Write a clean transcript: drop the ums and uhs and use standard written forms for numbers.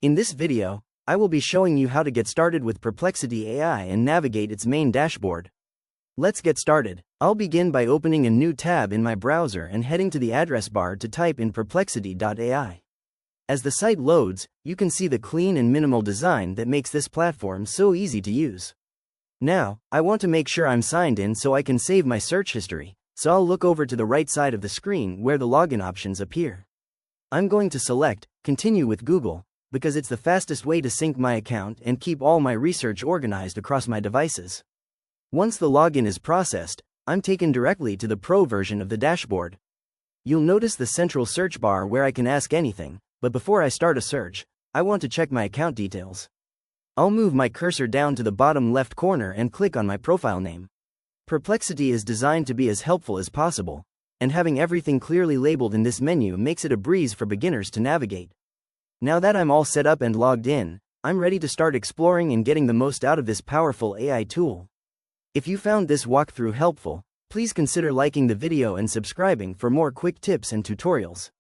In this video, I will be showing you how to get started with Perplexity AI and navigate its main dashboard. Let's get started. I'll begin by opening a new tab in my browser and heading to the address bar to type in perplexity.ai. As the site loads, you can see the clean and minimal design that makes this platform so easy to use. Now, I want to make sure I'm signed in so I can save my search history, so I'll look over to the right side of the screen where the login options appear. I'm going to select Continue with Google, because it's the fastest way to sync my account and keep all my research organized across my devices. Once the login is processed, I'm taken directly to the Pro version of the dashboard. You'll notice the central search bar where I can ask anything, but before I start a search, I want to check my account details. I'll move my cursor down to the bottom left corner and click on my profile name. Perplexity is designed to be as helpful as possible, and having everything clearly labeled in this menu makes it a breeze for beginners to navigate. Now that I'm all set up and logged in, I'm ready to start exploring and getting the most out of this powerful AI tool. If you found this walkthrough helpful, please consider liking the video and subscribing for more quick tips and tutorials.